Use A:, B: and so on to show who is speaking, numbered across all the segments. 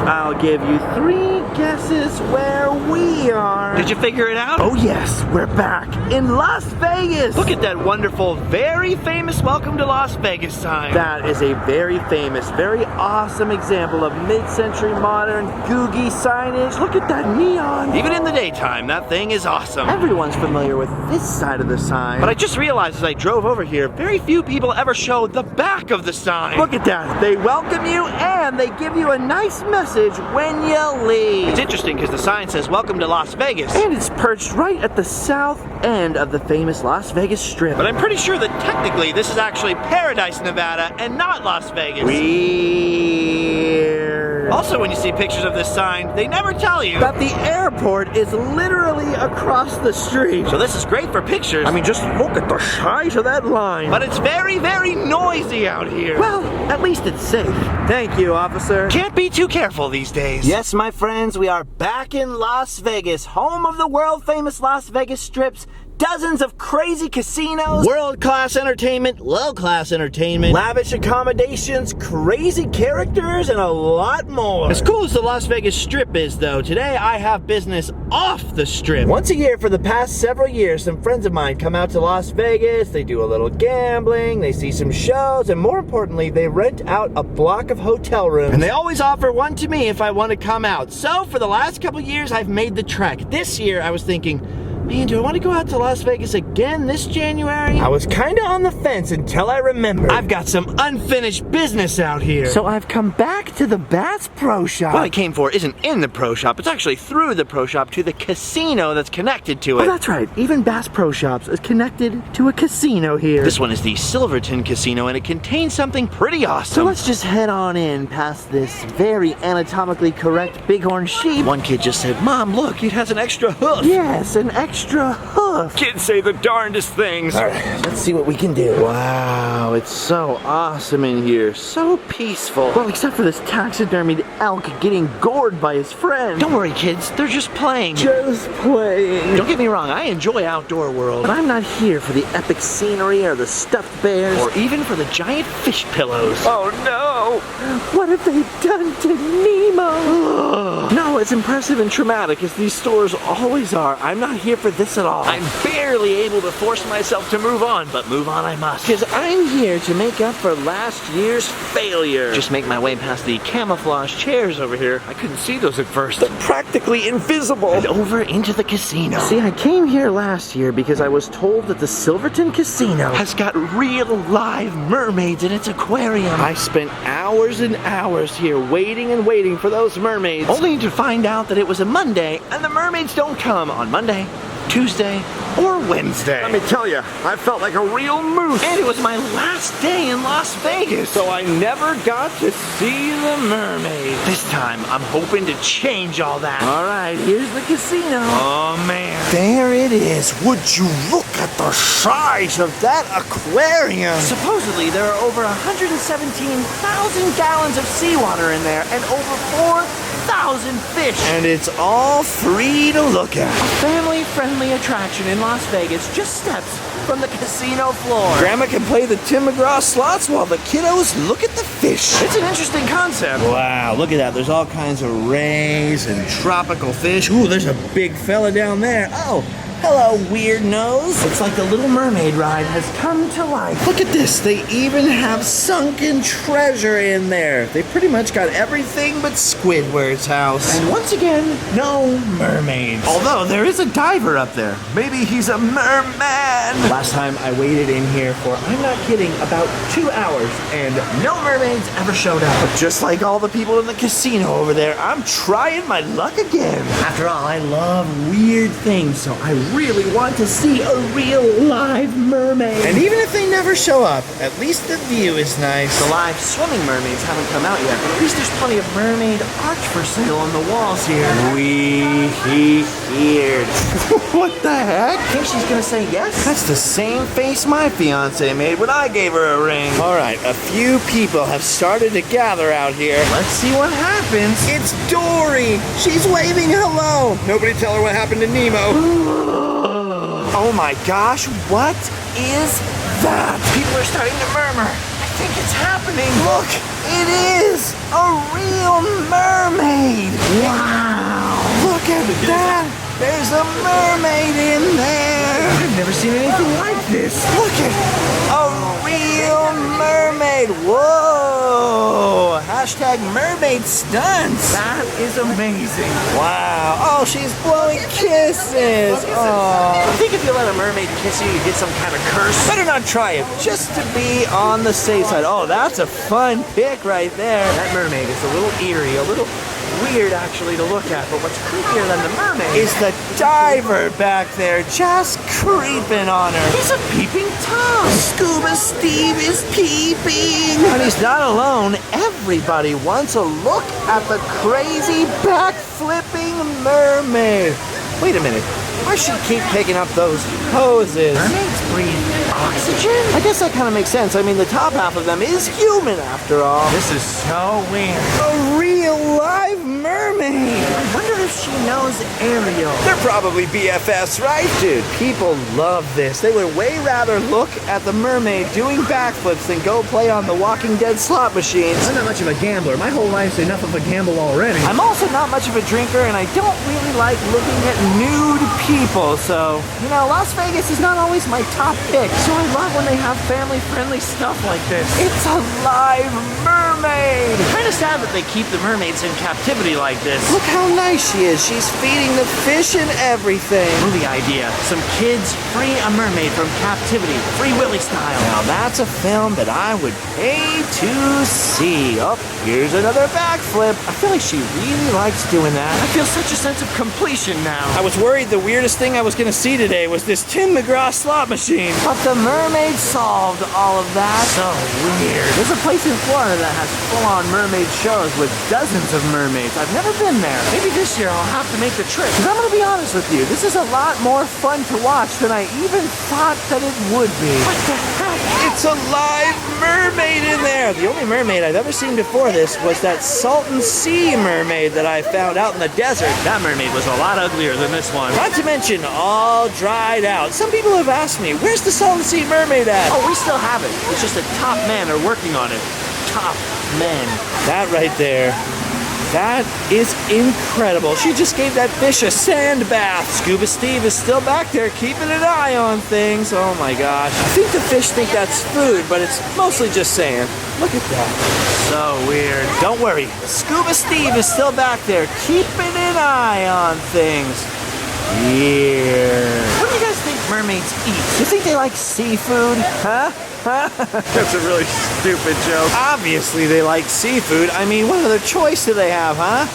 A: I'll give you 3 guesses where we are.
B: Did you figure it out?
A: Oh yes, we're back in Las Vegas.
B: Look at that wonderful, very famous Welcome to Las Vegas sign.
A: That is a very famous, very awesome example of mid-century modern googie signage. Look at that neon.
B: Even in the daytime, that thing is awesome.
A: Everyone's familiar with this side of the sign.
B: But I just realized as I drove over here, very few people ever show the back of the sign.
A: Look at that. They welcome you and they give you a nice message when you leave.
B: It's interesting because the sign says Welcome to Las Vegas.
A: And it's perched right at the south end of the famous Las Vegas Strip.
B: But I'm pretty sure that technically this is actually Paradise, Nevada and not Las Vegas.
A: Weird.
B: Also, when you see pictures of this sign, they never tell you
A: that the airport is literally across the street.
B: So this is great for pictures.
A: I mean, just look at the size of that line.
B: But it's very, very noisy out here.
A: Well, at least it's safe. Thank you, officer.
B: Can't be too careful these days.
A: Yes, my friends, we are back in Las Vegas, home of the world-famous Las Vegas Strips. Dozens of crazy casinos, world-class entertainment, low-class entertainment, lavish accommodations, crazy characters, and a lot more.
B: As cool as the Las Vegas Strip is, though, today I have business off the Strip.
A: Once a year for the past several years, some friends of mine come out to Las Vegas, they do a little gambling, they see some shows, and more importantly, they rent out a block of hotel rooms.
B: And they always offer one to me if I want to come out. So for the last couple years, I've made the trek. This year, I was thinking, man, do I want to go out to Las Vegas again this January?
A: I was kind of on the fence until I remembered.
B: I've got some unfinished business out here.
A: So I've come back to the Bass Pro Shop.
B: What I came for isn't in the pro shop. It's actually through the pro shop to the casino that's connected to it.
A: Oh, that's right. Even Bass Pro Shops is connected to a casino here.
B: This one is the Silverton Casino, and it contains something pretty awesome.
A: So let's just head on in past this very anatomically correct bighorn sheep.
B: One kid just said, Mom, look, it has an extra hoof.
A: Yes, an extra hoof.
B: Kids say the darndest things.
A: All right, let's see what we can do. Wow, it's so awesome in here. So peaceful. Well, except for this taxidermied elk getting gored by his friend.
B: Don't worry, kids. They're just playing.
A: Just playing.
B: Don't get me wrong. I enjoy outdoor world.
A: But I'm not here for the epic scenery or the stuffed bears.
B: Or even for the giant fish pillows.
A: Oh, no. What have they done to Nemo? No, as impressive and traumatic as these stores always are, I'm not here for this at all.
B: I'm barely able to force myself to move on, but move on I must.
A: Because I'm here to make up for last year's failure.
B: Just make my way past the camouflage chairs over here. I couldn't see those at first.
A: They're practically invisible.
B: And over into the casino.
A: See, I came here last year because I was told that the Silverton Casino
B: has got real live mermaids in its aquarium.
A: I spent hours and hours here waiting and waiting for those mermaids.
B: Only to find out that it was a Monday and the mermaids don't come on Monday, Tuesday, or Wednesday.
A: Let me tell you, I felt like a real moose.
B: And it was my last day in Las Vegas.
A: So I never got to see the mermaid.
B: This time, I'm hoping to change all that.
A: All right, here's the casino.
B: Oh, man.
A: There it is. Would you look at the size of that aquarium?
B: Supposedly, there are over 117,000 gallons of seawater in there and over 4,000 fish.
A: And it's all free to look at.
B: A family-friendly attraction in Las Vegas, just steps from the casino floor.
A: Grandma can play the Tim McGraw slots while the kiddos look at the fish.
B: It's an interesting concept.
A: Wow, look at that. There's all kinds of rays and tropical fish. Ooh, there's a big fella down there. Oh, hello, weird nose. It's like the Little Mermaid ride has come to life. Look at this. They even have sunken treasure in there. They pretty much got everything but Squidward's house.
B: And once again, no mermaids.
A: Although there is a diver up there. Maybe he's a merman. Last time I waited in here for, I'm not kidding, about 2 hours, and no mermaids ever showed up. But just like all the people in the casino over there, I'm trying my luck again. After all, I love weird things, so I really want to see a real live mermaid. And even if they never show up, at least the view is nice.
B: The live swimming mermaids haven't come out yet, but at least there's plenty of mermaid art for sale on the walls here.
A: Weird. What the heck?
B: Think she's gonna say yes?
A: That's the same face my fiance made when I gave her a ring. All right, a few people have started to gather out here.
B: Let's see what happens.
A: It's Dory. She's waving hello. Nobody tell her what happened to Nemo. Oh my gosh, what is that?
B: People are starting to murmur. I think it's happening.
A: Look, it is a real mermaid. a mermaid in there.
B: I've never seen anything like this.
A: Look at a real mermaid. Whoa. Hashtag mermaid stunts.
B: That is amazing.
A: Wow. Oh, she's blowing kisses. Oh.
B: I think if you let a mermaid kiss you, you get some kind of curse.
A: Better not try it, just to be on the safe side. Oh, that's a fun pic right there.
B: That mermaid is a little eerie, a little weird actually to look at, but what's creepier than the mermaid
A: Is the diver back there just creeping on her.
B: he's a peeping Tom.
A: Scuba Steve is peeping. And he's not alone. Everybody wants a look at the crazy backflipping mermaid. Wait a minute. Why does she keep picking up those poses?
B: Mermaids breathe oxygen?
A: I guess that kind of makes sense. I mean, the top half of them is human after all.
B: This is so weird.
A: A real live mermaid.
B: I wonder if she knows Ariel.
A: They're probably BFFs, right? Dude, people love this. They would way rather look at the mermaid doing backflips than go play on the Walking Dead slot machines.
B: I'm not much of a gambler. My whole life's enough of a gamble already.
A: I'm also not much of a drinker, and I don't really like looking at nude people, so, you know, Las Vegas is not always my top pick.
B: So I love when they have family-friendly stuff like this.
A: It's a live mermaid!
B: Kind of sad that they keep the mermaids in captivity like this.
A: Look how nice she is. She's feeding the fish and everything.
B: Movie idea. Some kids free a mermaid from captivity. Free Willy style.
A: Now that's a film that I would pay to see. Oh, here's another backflip. I feel like she really likes doing that.
B: I feel such a sense of completion now.
A: I was worried the weirdest thing I was going to see today was this Tim McGraw slot machine. But the mermaid solved all of that.
B: So weird.
A: There's a place in Florida that has full-on mermaid shows with dozens of mermaids. I've never been there.
B: Maybe this year I'll have to make the trip.
A: Because I'm going to be honest with you, this is a lot more fun to watch than I even thought that it would be.
B: What the heck?
A: It's a live mermaid in there. The only mermaid I've ever seen before this was that Salton Sea mermaid that I found out in the desert.
B: That mermaid was a lot uglier than this one.
A: Not to mention all dried out. Some people have asked me, where's the Salton Sea mermaid at?
B: Oh, we still have it. It's just that top men are working on it. Top men.
A: That right there. That is incredible. She just gave that fish a sand bath. Scuba Steve is still back there keeping an eye on things. Oh my gosh. I think the fish think that's food, but it's mostly just sand. Look at that.
B: So weird.
A: Don't worry. Scuba Steve is still back there keeping an eye on things. Yeah.
B: What do you guys think mermaids eat?
A: You think they like seafood? Huh?
B: That's a really stupid joke.
A: Obviously they like seafood. I mean, what other choice do they have, huh?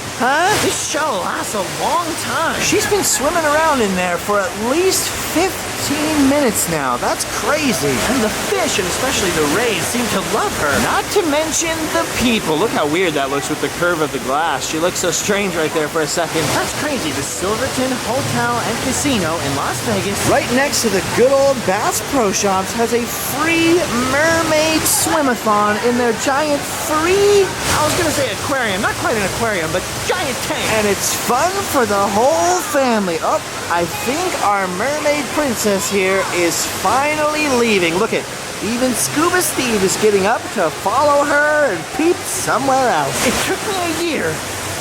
B: This show lasts a long time.
A: She's been swimming around in there for at least 15 minutes now. That's crazy.
B: And the fish, and especially the rays, seem to love her.
A: Not to mention the people. Look how weird that looks with the curve of the glass. She looks so strange right there for a second.
B: That's crazy. The Silverton Hotel and Casino in Las Vegas.
A: Right next to the good old Bass Pro Shops has a free mermaid swim-a-thon in their giant free...
B: I was gonna say aquarium. Not quite an aquarium, but giant tank.
A: And it's fun for the whole family. Oh, I think our mermaid princess here is finally leaving. Look at, even Scuba Steve is getting up to follow her and peep somewhere else.
B: It took me a year,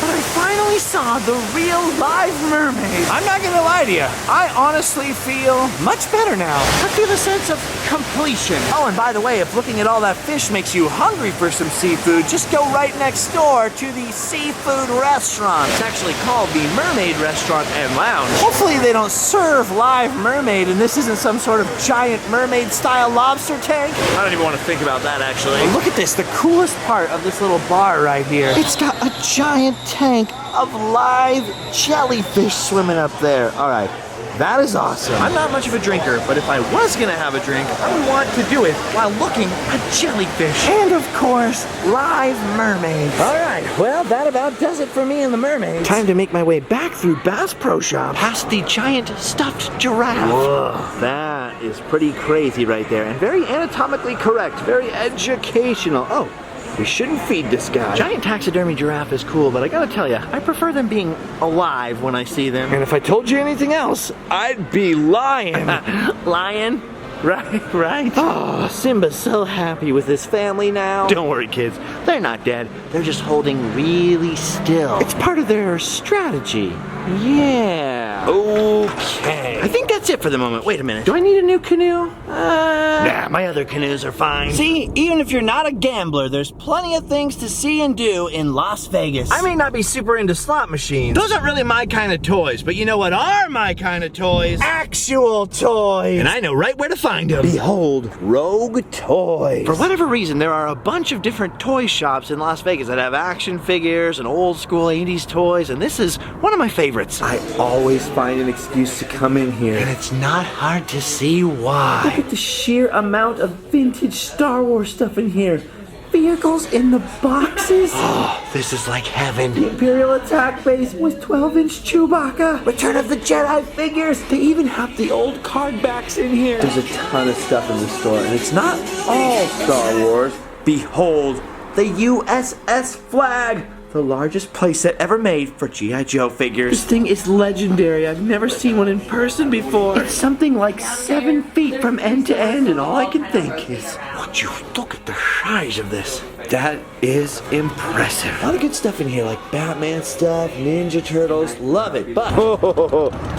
B: but I finally saw the real live mermaid.
A: I'm not gonna lie to you. I honestly feel much better now.
B: I feel a sense of completion.
A: Oh, and by the way, if looking at all that fish makes you hungry for some seafood, just go right next door to the seafood restaurant.
B: It's actually called the Mermaid Restaurant and Lounge.
A: Hopefully they don't serve live mermaid and this isn't some sort of giant mermaid-style lobster tank.
B: I don't even want to think about that, actually.
A: Oh, look at this, the coolest part of this little bar right here. It's got a giant tank of live jellyfish swimming up there. All right. That is awesome.
B: I'm not much of a drinker, but if I was gonna have a drink, I would want to do it while looking at jellyfish.
A: And of course, live mermaids. All right, well, that about does it for me and the mermaids. Time to make my way back through Bass Pro Shop.
B: Past the giant stuffed giraffe.
A: Whoa, that is pretty crazy right there. And very anatomically correct, very educational. Oh, we shouldn't feed this guy.
B: Giant taxidermy giraffe is cool, but I gotta tell you, I prefer them being alive when I see them.
A: And if I told you anything else, I'd be lying.
B: Lion? Right.
A: Oh, Simba's so happy with his family now.
B: Don't worry, kids. They're not dead. They're just holding really still.
A: It's part of their strategy. Yeah.
B: Okay. I think that's it for the moment. Wait a minute. Do I need a new canoe? Nah, my other canoes are fine. See, even if you're not a gambler, there's plenty of things to see and do in Las Vegas. I may not be super into slot machines. Those aren't really my kind of toys, but you know what are my kind of toys? Actual toys. And I know right where to find them. Behold, Robotoid. For whatever reason, there are a bunch of different toy shops in Las Vegas that have action figures and old school 80s toys, and this is one of my favorites.
A: I always find an excuse to come in here.
B: And it's not hard to see why.
A: Look at the sheer amount of vintage Star Wars stuff in here. Vehicles in the boxes.
B: Oh, this is like heaven.
A: The Imperial attack base with 12-inch Chewbacca. Return of the Jedi figures. They even have the old card backs in here. There's a ton of stuff in the store, and it's not all Star Wars. Behold, the USS flag. The largest playset ever made for G.I. Joe figures. This thing is legendary. I've never seen one in person before. It's something like 7 feet from end to end, and all I can think is, would you look at the size of this? That is impressive. A lot of good stuff in here, like Batman stuff, Ninja Turtles. Love it, but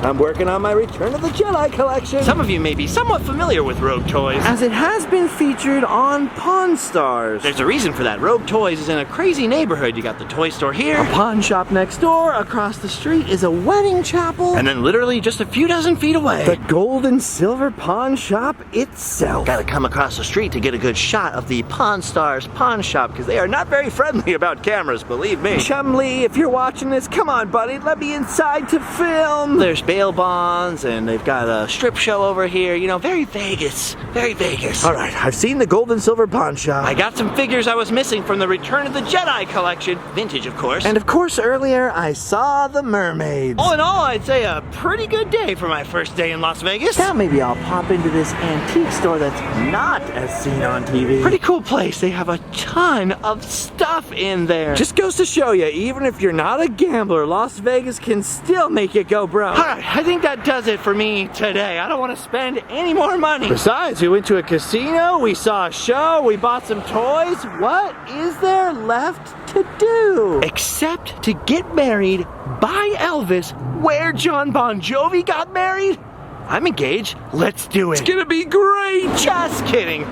A: I'm working on my Return of the Jedi collection.
B: Some of you may be somewhat familiar with Rogue Toys,
A: as it has been featured on Pawn Stars.
B: There's a reason for that. Rogue Toys is in a crazy neighborhood. You got the toy store here,
A: a pawn shop next door. Across the street is a wedding chapel,
B: and then literally just a few dozen feet away,
A: the gold and silver pawn shop itself.
B: Gotta come across the street to get a good shot of the Pawn Stars pawn shop, because they are not very friendly about cameras, believe me.
A: Chumlee, if you're watching this, come on, buddy, let me inside to film.
B: There's bail bonds, and they've got a strip show over here. You know, very Vegas, very Vegas.
A: All right, I've seen the gold and silver pawn shop.
B: I got some figures I was missing from the Return of the Jedi collection, vintage, of course.
A: And of course, earlier I saw the mermaids.
B: All in all, I'd say a pretty good day for my first day in Las Vegas.
A: Now maybe I'll pop into this antique store that's not as seen on TV.
B: Pretty cool place. They have a ton of stuff in there.
A: Just goes to show you, even if you're not a gambler, Las Vegas can still make you go broke.
B: All right, I think that does it for me today. I don't want to spend any more money.
A: Besides, we went to a casino, we saw a show, we bought some toys. What is there left to do?
B: Except to get married by Elvis where John Bon Jovi got married? I'm engaged. Let's do it.
A: It's gonna be great.
B: Just kidding.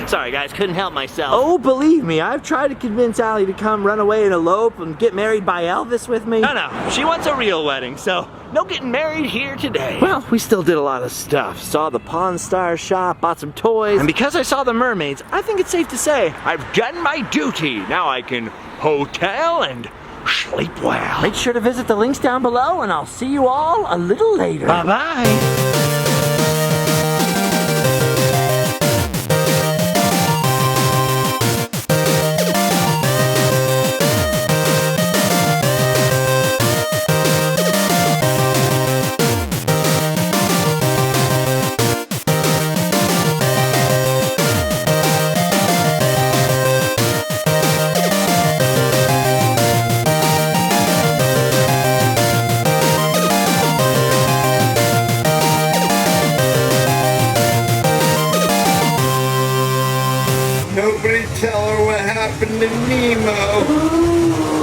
B: Sorry guys, couldn't help myself.
A: Oh, believe me, I've tried to convince Allie to come run away and elope and get married by Elvis with me.
B: No, she wants a real wedding, so no getting married here today.
A: Well, we still did a lot of stuff. Saw the Pawn Star shop, bought some toys.
B: And because I saw the mermaids, I think it's safe to say I've done my duty. Now I can hotel and sleep well.
A: Make sure to visit the links down below, and I'll see you all a little later.
B: Bye-bye.
C: Nobody tell her what happened to Nemo.